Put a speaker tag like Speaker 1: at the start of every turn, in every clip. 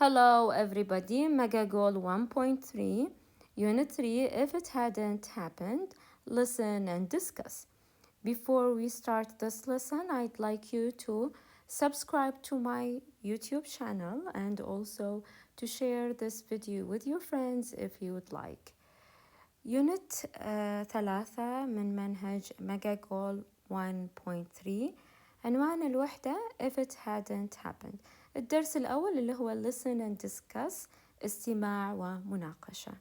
Speaker 1: Hello everybody, Mega Goal 1.3, Unit 3, if it hadn't happened, listen and discuss. Before we start this lesson, I'd like you to subscribe to my YouTube channel and also to share this video with your friends if you would like. Unit 3 من منهج Mega Goal 1.3 عنوان الوحدة if it hadn't happened. الدرس الأول اللي هو listen and discuss استماع ومناقشة.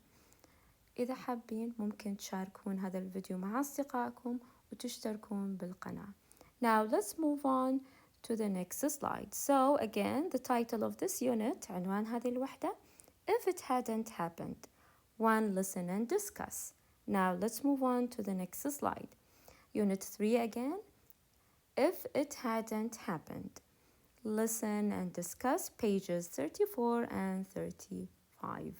Speaker 1: إذا حابين ممكن تشاركون هذا الفيديو مع أصدقائكم وتشتركون بالقناة. Now let's move on to the next slide. So again the title of this unit عنوان هذه الوحدة if it hadn't happened. One, listen and discuss. Now let's move on to the next slide. Unit 3 again. If it hadn't happened. Listen and discuss pages 34 and 35.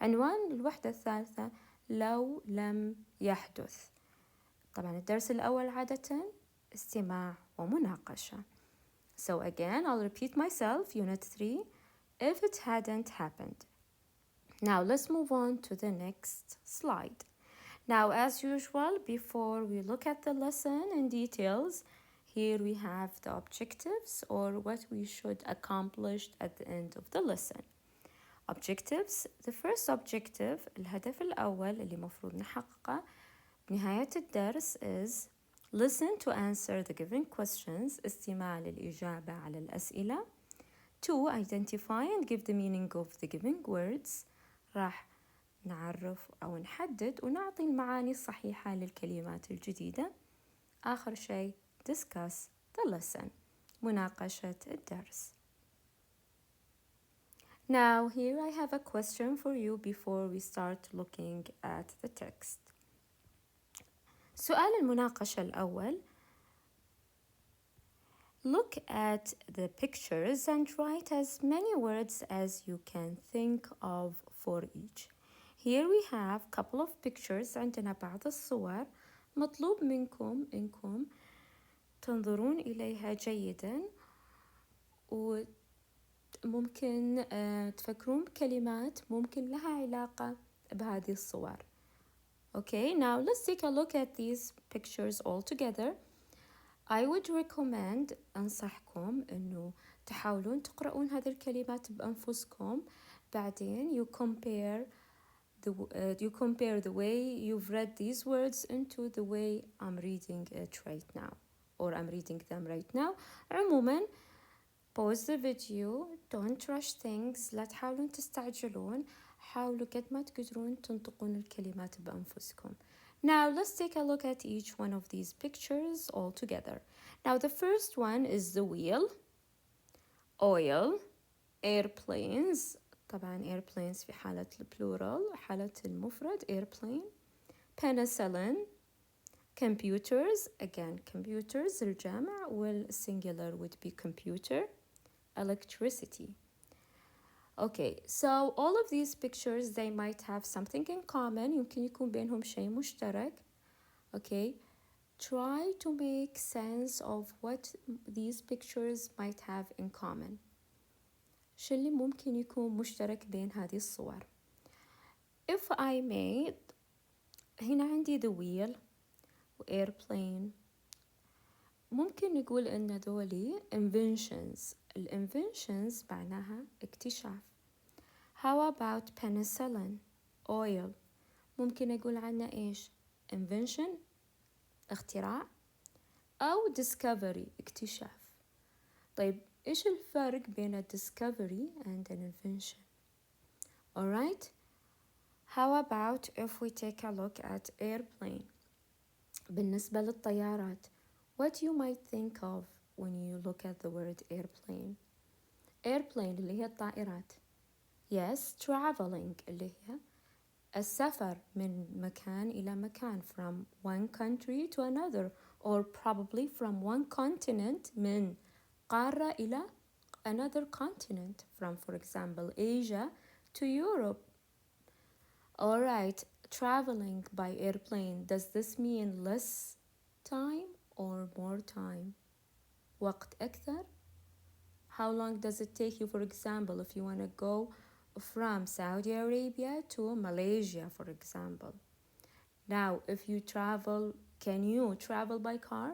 Speaker 1: عنوان الوحدة الثالثة لو لم يحدث. طبعا الدرس الأول عادة استماع ومناقشة. So again, I'll repeat myself. Unit 3. If it hadn't happened. Now let's move on to the next slide. Now, as usual, before we look at the lesson in details, here we have the objectives or what we should accomplish at the end of the lesson. Objectives. The first objective, الهدف الأول اللي مفروض نحققه بنهاية الدرس is listen to answer the given questions. استماع للإجابة على الأسئلة. 2. Identify and give the meaning of the given words. راح نعرف أو نحدد ونعطي المعاني الصحيحة للكلمات الجديدة. آخر شيء discuss the lesson. مناقشة الدرس. Now here I have a question for you before we start looking at the text. سؤال المناقشة الأول. Look at the pictures and write as many words as you can think of for each. Here we have a couple of pictures. عندنا بعض الصور. مطلوب منكم إنكم تنظرون إليها جيدا وممكن تفكرون بكلمات ممكن لها علاقة بهذه الصور. Okay, now let's take a look at these pictures all together. I would recommend أنصحكم إنه تحاولون تقرؤون هذه الكلمات بأنفسكم. بعدين you compare the way you've read these words into the way I'm reading it right now or I'm reading them right now. عموما pause the video, don't rush things, لا تحاولون تستعجلون, حاولوا قد ما تقدرون تنطقون الكلمات بأنفسكم. Now let's take a look at each one of these pictures all together. Now the first one is the wheel, oil, airplanes. طبعا airplanes في حالة plural, حالة المفرد airplane. Penicillin, computers, again computers الجمع والsingular would be computer. Electricity. Okay, so all of these pictures they might have something in common. يمكن يكون بينهم شيء مشترك. Okay, try to make sense of what these pictures might have in common. شو اللي ممكن يكون مشترك بين هذه الصور. If I may, هنا عندي the wheel و airplane. ممكن نقول إن ذولي inventions. الinventions معناها اكتشاف. How about penicillin, oil. ممكن أقول عنه إيش؟ invention اختراع أو discovery اكتشاف. طيب إيش الفرق بين discovery and an invention? Alright. How about if we take a look at airplane? بالنسبة للطيارات, what you might think of when you look at the word airplane? Airplane اللي هي الطائرات. Yes, traveling اللي هي السفر من مكان إلى مكان, from one country to another, or probably from one continent, من قارة إلى another continent, from for example Asia to Europe. Alright, traveling by airplane, does this mean less time or more time? وقت أكثر? How long does it take you, for example, if you want to go from Saudi Arabia to Malaysia, for example? Now, if you travel, can you travel by car?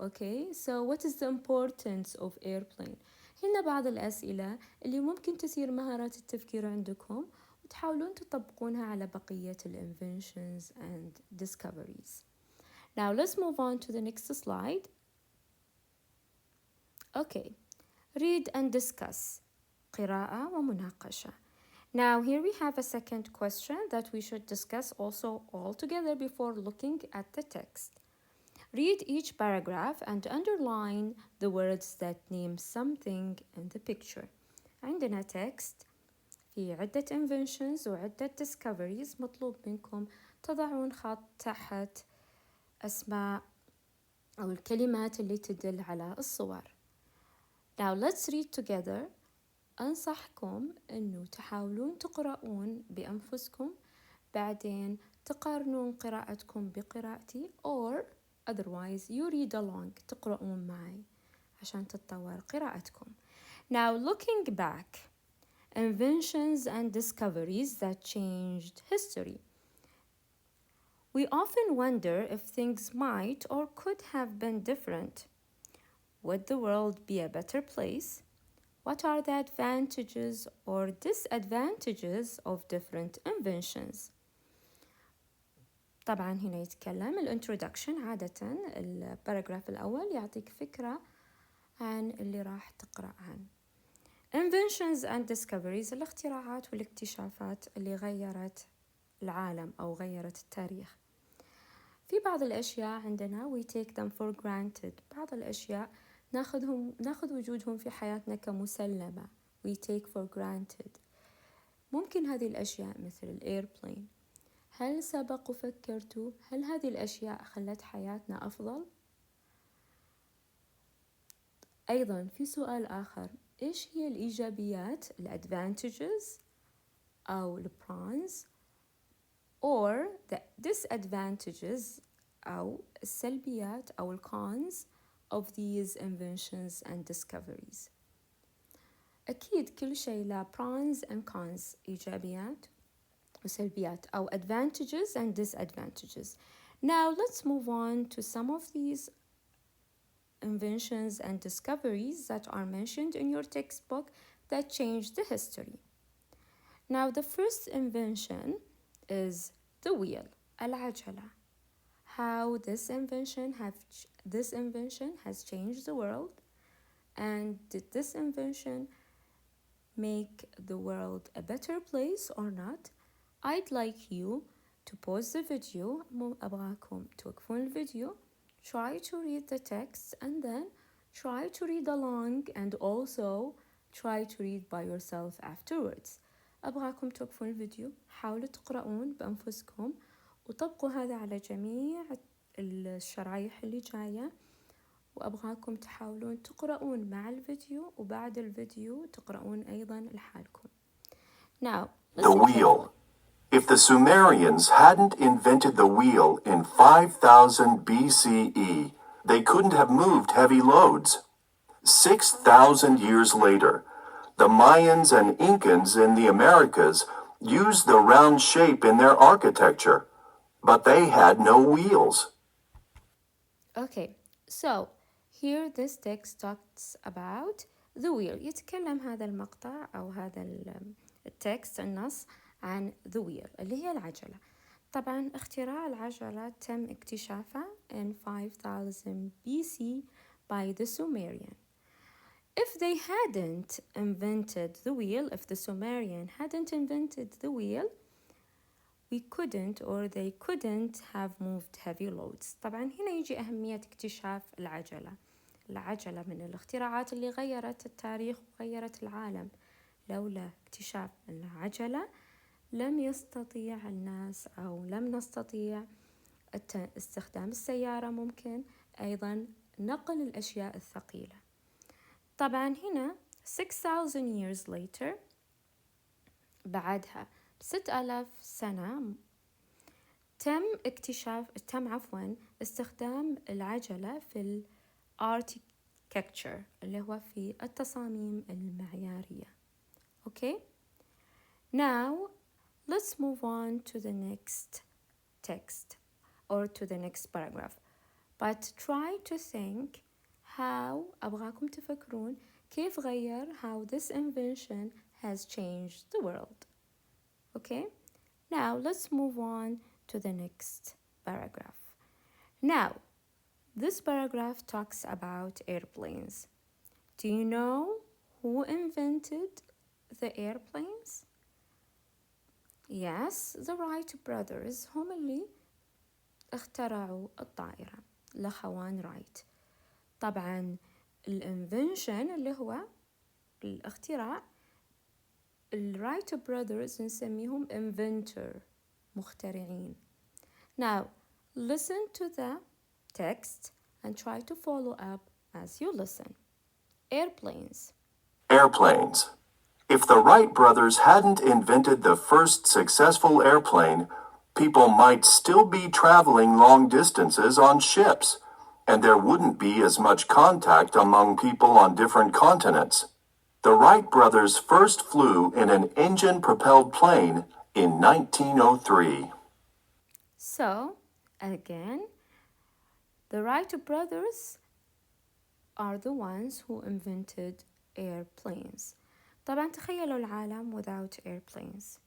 Speaker 1: Okay, so what is the importance of airplane? هنا بعض الأسئلة اللي ممكن تثير مهارات التفكير عندكم وتحاولون تطبقونها على بقية inventions and discoveries. Now let's move on to the next slide. Okay, read and discuss. قراءة ومناقشة. Now here we have a second question that we should discuss also all together before looking at the text. Read each paragraph and underline the words that name something in the picture. عندنا text في عدة inventions وعدة discoveries. مطلوب منكم تضعون خط تحت أسماء أو الكلمات اللي تدل على الصور. Now let's read together. أنصحكم أنه تحاولون تقرؤون بأنفسكم بعدين تقارنون قراءتكم بقراءتي or otherwise you read along تقرؤون معي عشان تتطور قراءتكم. Now looking back, inventions and discoveries that changed history. We often wonder if things might or could have been different. Would the world be a better place? What are the advantages or disadvantages of different inventions? طبعا هنا يتكلم الانترودكشن. عادة الباراجراف الأول يعطيك فكرة عن اللي راح تقرأ عنه. Inventions and discoveries الاختراعات والاكتشافات اللي غيرت العالم أو غيرت التاريخ. في بعض الأشياء عندنا we take them for granted. بعض الأشياء ناخذ وجودهم في حياتنا كمسلمة. we take for granted. ممكن هذه الأشياء مثل الإيربلين. هل سبق وفكرتوا هل هذه الأشياء خلت حياتنا أفضل؟ أيضا في سؤال آخر، إيش هي الإيجابيات الادvantages أو البرونز or the disadvantages أو السلبيات أو الكونز of these inventions and discoveries. أكيد كل شيء له pros and cons، إيجابيات وسلبيات أو advantages and disadvantages. Now let's move on to some of these inventions and discoveries that are mentioned in your textbook that changed the history. Now the first invention is the wheel, العجلة. How this invention has changed the world, and did this invention make the world a better place or not? I'd like you to pause the video. أبغاكم توقفون الفيديو, try to read the text and then try to read along and also try to read by yourself afterwards. أبغاكم توقفون الفيديو, حاولوا تقرؤون بأنفسكم وطبقوا هذا على جميع الشرايح اللي جاية, وأبغاكم تحاولون تقرؤون مع الفيديو وبعد الفيديو تقرؤون أيضا لحالكم. Now,
Speaker 2: the wheel. If the Sumerians hadn't invented the wheel in 5000 BCE, they couldn't have moved heavy loads. 6,000 years later, the Mayans and Incans in the Americas used the round shape in their architecture, but they had no wheels.
Speaker 1: Okay, so here this text talks about the wheel. يتكلم هذا المقطع أو هذا التكست النص عن the wheel اللي هي العجلة. طبعا اختراع العجلة تم اكتشافه in 5000 BC by the Sumerian. If they hadn't invented the wheel, if the Sumerian hadn't invented the wheel, we couldn't or they couldn't have moved heavy loads. طبعا هنا يجي أهمية اكتشاف العجلة. العجلة من الاختراعات اللي غيرت التاريخ وغيرت العالم. لولا اكتشاف العجلة لم يستطيع الناس أو لم نستطيع استخدام السيارة, ممكن أيضا نقل الأشياء الثقيلة. طبعا هنا 6000 years later, بعدها 6000 سنة تم استخدام العجلة في architecture اللي هو في التصاميم المعيارية. Okay? Now, let's move on to the next text or to the next paragraph. But try to think how أبغاكم تفكرون كيف غير how this invention has changed the world. Okay? Now, let's move on to the next paragraph. Now, this paragraph talks about airplanes. Do you know who invented the airplanes? Yes, the Wright brothers هم اللي اخترعوا الطائرة، الأخوان رايت. طبعا الانفنشن اللي هو الاختراع، الرايت brothers نسميهم inventor، مخترعين. Now, listen to the text and try to follow up as you listen. Airplanes.
Speaker 2: Airplanes. If the Wright brothers hadn't invented the first successful airplane, people might still be traveling long distances on ships, and there wouldn't be as much contact among people on different continents. The Wright brothers first flew in an engine-propelled plane in 1903.
Speaker 1: So, again, the Wright brothers are the ones who invented airplanes. طبعا تخيلوا العالم without airplanes.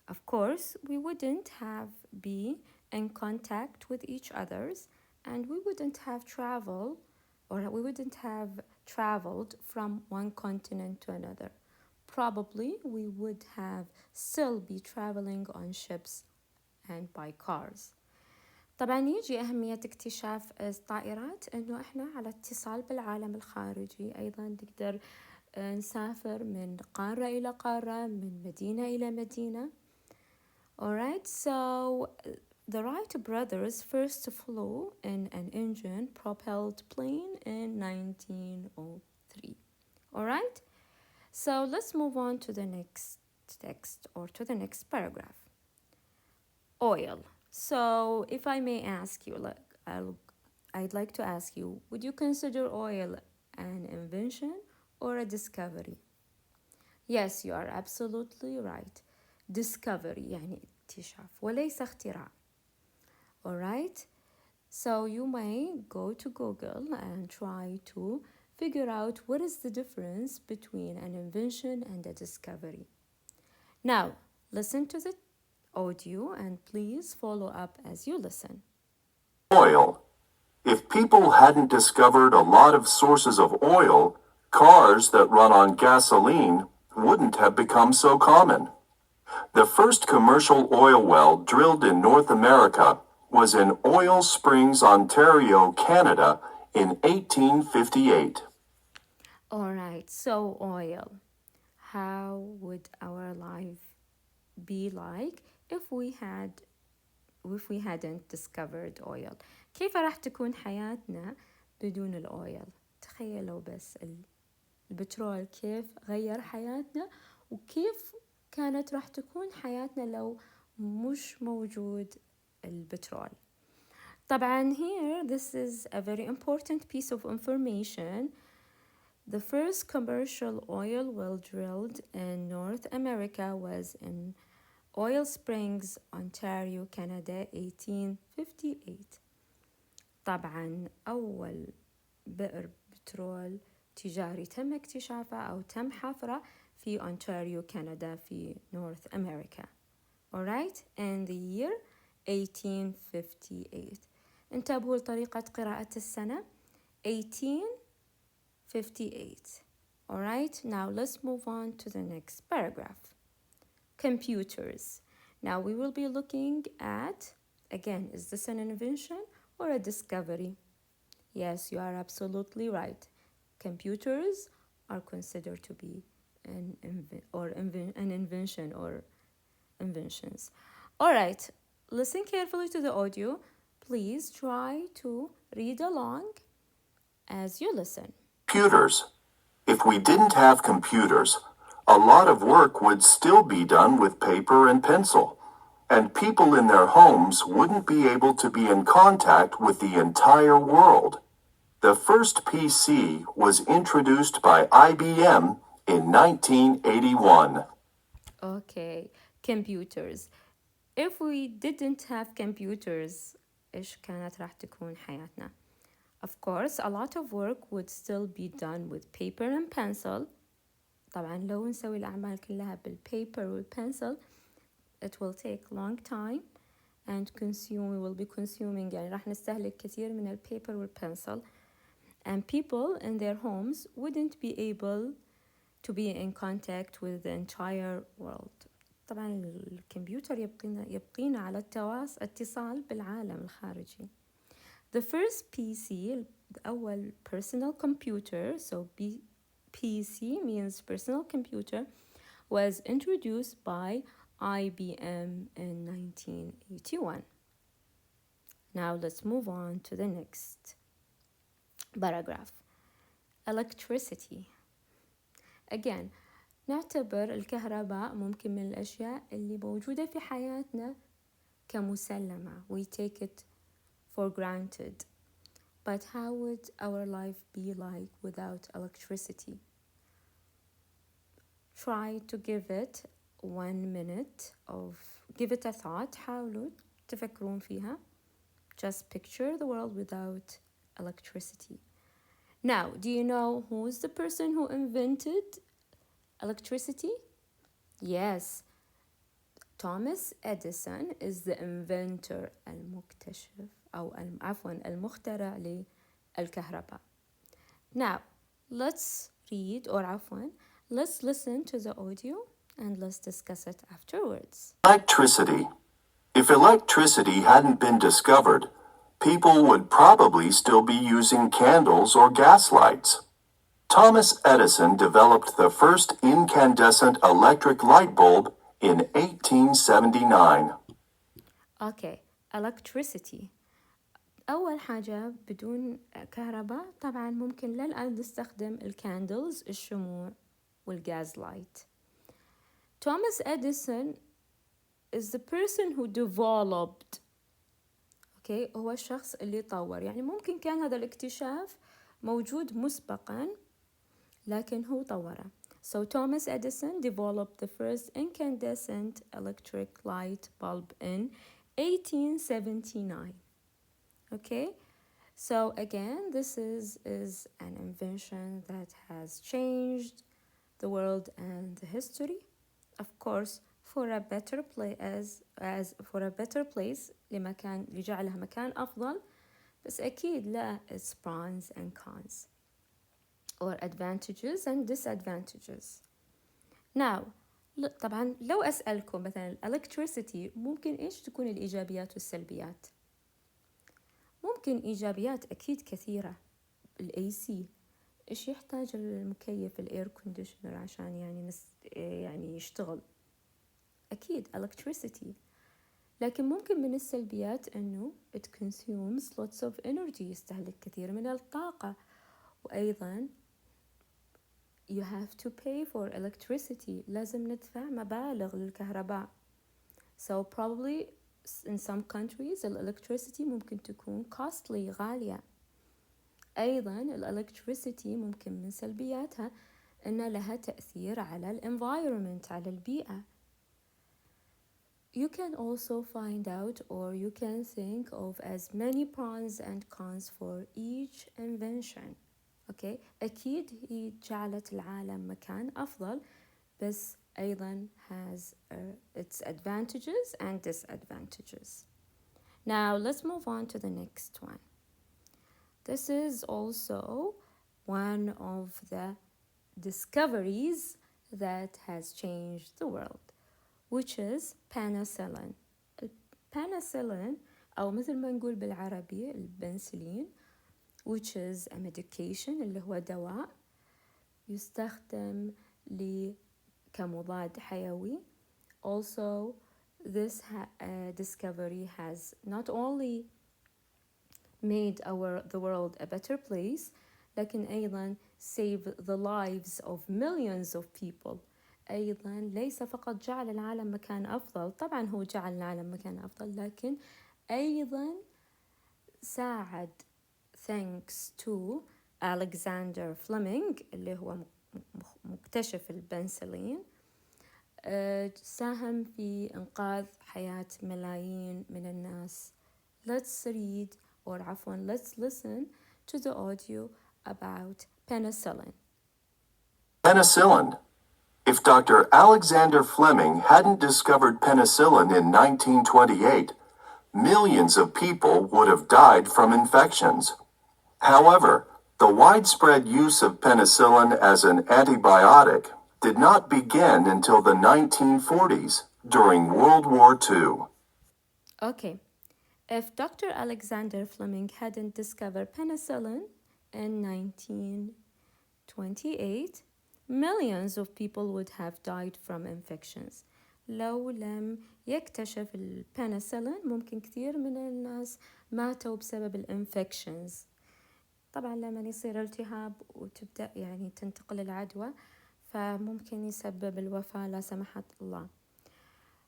Speaker 1: Of course, we wouldn't have been in contact with each others, and we wouldn't have traveled from one continent to another. Probably we would have still be traveling on ships and by cars. طبعا يجي أهمية اكتشاف الطائرات إنه إحنا على اتصال بالعالم الخارجي، أيضا نقدر نسافر من قارة إلى قارة، من مدينة إلى مدينة. Alright, so the Wright brothers first flew in an engine-propelled plane in 1903. Alright, so let's move on to the next text or to the next paragraph. Oil. So if I may ask you, I'd like to ask you, would you consider oil an invention or a discovery? Yes, you are absolutely right. Discovery يعني اكتشاف وليس اختراع. Alright? So you may go to Google and try to figure out what is the difference between an invention and a discovery. Now, listen to the audio and please follow up as you listen.
Speaker 2: Oil. If people hadn't discovered a lot of sources of oil, cars that run on gasoline wouldn't have become so common. The first commercial oil well drilled in North America was in Oil Springs, Ontario, Canada in 1858.
Speaker 1: Alright, so oil. How would our life be like if we hadn't discovered oil? كيف راح تكون حياتنا بدون الأويل؟ تخيلوا بس البترول كيف غير حياتنا، وكيف كانت راح تكون حياتنا لو مش موجود البترول. طبعا here this is a very important piece of information. The first commercial oil well drilled in North America was in Oil Springs, Ontario, Canada, 1858. طبعا أول بئر بترول تجاري تم اكتشافه أو تم حفره في أونتاريو كندا في North America. Alright, in the year 1858. انتبهوا لطريقة قراءة السنة 1858. Alright, now let's move on to the next paragraph. Computers. Now we will be looking at, again, is this an invention or a discovery? Yes, you are absolutely right. Computers are considered to be an invention or inventions. Alright, listen carefully to the audio. Please try to read along as you listen.
Speaker 2: Computers. If we didn't have computers, a lot of work would still be done with paper and pencil, and people in their homes wouldn't be able to be in contact with the entire world. The first PC was introduced by IBM in 1981.
Speaker 1: Okay, computers. If we didn't have computers, إيش كانت راح تكون حياتنا? Of course, a lot of work would still be done with paper and pencil. طبعا لو نسوي الأعمال كلها بالpaper والpencil, it will take long time and we will be consuming يعني راح نستهلك كثير من paper والpencil, and people in their homes wouldn't be able to be in contact with the entire world. طبعا الكمبيوتر يبقينا على اتصال بالعالم الخارجي. The first PC, أول personal computer, so PC means personal computer, was introduced by IBM in 1981. Now let's move on to the next paragraph. Electricity. Again, نعتبر الكهرباء ممكن من الأشياء اللي موجودة في حياتنا كمسلمة. We take it for granted. But how would our life be like without electricity? Try to give it 1 minute give it a thought. حاولوا تفكرون فيها. Just picture the world without electricity. Now, do you know who's the person who invented electricity? Yes, Thomas Edison is the inventor, المكتشف أو عفوا المخترع للكهرباء. Now, let's read let's listen to the audio and let's discuss it afterwards.
Speaker 2: Electricity. If electricity hadn't been discovered, people would probably still be using candles or gas lights. Thomas Edison developed the first incandescent electric light bulb in 1879.
Speaker 1: Okay, electricity. أول حاجة بدون كهرباء طبعا ممكن للآن نستخدم الكاندلز الشموع والغاز لايت. Thomas Edison is the person who developed. Okay, هو الشخص اللي طور. يعني ممكن كان هذا الاكتشاف موجود مسبقا لكن هو طوره. So Thomas Edison developed the first incandescent electric light bulb in 1879. Okay, so again, this is an invention that has changed the world and the history. Of course, for a better place لمكان لجعلها مكان أفضل. بس أكيد لا its pros and cons or advantages and disadvantages. Now, طبعا لو أسألكم مثلا electricity ممكن إيش تكون الإيجابيات والسلبيات؟ ممكن إيجابيات أكيد كثيرة. AC إيش يحتاج المكيف الإير كونديشنر عشان يعني يشتغل؟ أكيد electricity. لكن ممكن من السلبيات إنه it consumes lots of energy, يستهلك كثير من الطاقة. وأيضا you have to pay for electricity, لازم ندفع مبالغ للكهرباء. So probably in some countries electricity ممكن تكون costly, غالية. أيضا electricity ممكن من سلبياتها إن لها تأثير على environment, على البيئة. You can also find out or you can think of as many pros and cons for each invention. Okay, أكيد هي جعلت العالم مكان أفضل بس أيضا has its advantages and disadvantages. Now let's move on to the next one. This is also one of the discoveries that has changed the world, which is penicillin. Penicillin أو مثل ما نقول بالعربي البنسلين, which is a medication اللي هو دواء يستخدم كمضاد حيوي. Also, this discovery has not only made the world a better place, لكن أيضا save the lives of millions of people. أيضا ليس فقط جعل العالم مكان أفضل، طبعا هو جعل العالم مكان أفضل، لكن أيضا ساعد thanks to Alexander Fleming اللي هو مكتشف البنسلين. ساهم في إنقاذ حياة ملايين من الناس. Let's read, or عفوا let's listen to the audio about penicillin.
Speaker 2: Penicillin. If Dr. Alexander Fleming hadn't discovered penicillin in 1928, millions of people would have died from infections. However, the widespread use of penicillin as an antibiotic did not begin until the 1940s, during World War II.
Speaker 1: Okay, if Dr. Alexander Fleming hadn't discovered penicillin in 1928, millions of people would have died from infections. لو لم يكتشف البنسلين ممكن كثير من الناس ماتوا بسبب الانفكشنز. طبعا لما يصير التهاب وتبدأ يعني تنتقل العدوى فممكن يسبب الوفاة لا سمح الله.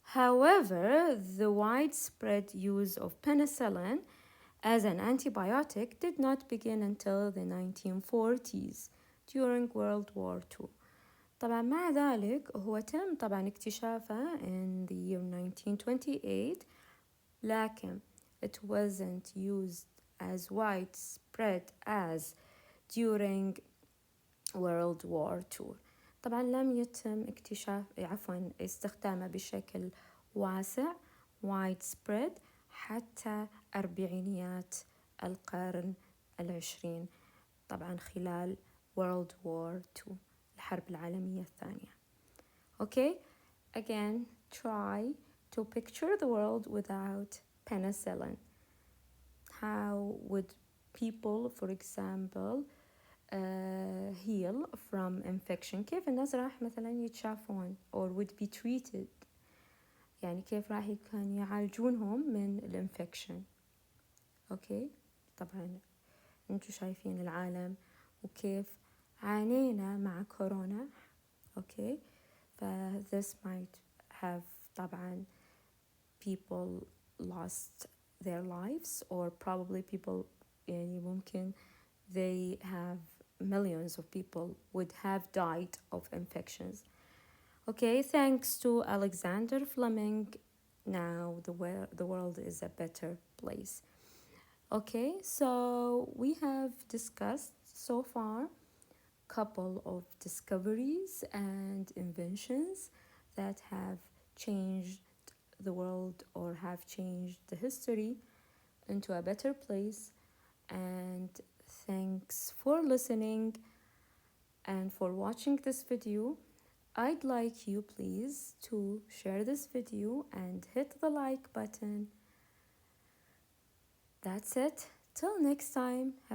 Speaker 1: However, the widespread use of penicillin as an antibiotic did not begin until the 1940s during World War II. طبعا مع ذلك هو تم طبعا اكتشافه in the year 1928 لكن it wasn't used as widespread as during World War II. طبعا لم يتم استخدامه بشكل واسع widespread حتى أربعينيات القرن العشرين طبعا خلال World War II الحرب العالمية الثانية. Okay, again try to picture the world without penicillin. How would people, for example, heal from infection؟ كيف الناس راح مثلا يتشافون or would be treated؟ يعني كيف راح كان يعالجونهم من الانفكشن. اوكي طبعا انتوا شايفين العالم وكيف عانينا مع كورونا. اوكي ف this might have طبعا people lost their lives or probably people يعني ممكن they have millions of people would have died of infections. Okay, thanks to Alexander Fleming, now the world is a better place. Okay, so we have discussed so far couple of discoveries and inventions that have changed the world or have changed the history into a better place. And thanks for listening and for watching this video. I'd like you please to share this video and hit the like button. That's it. Till next time. Have a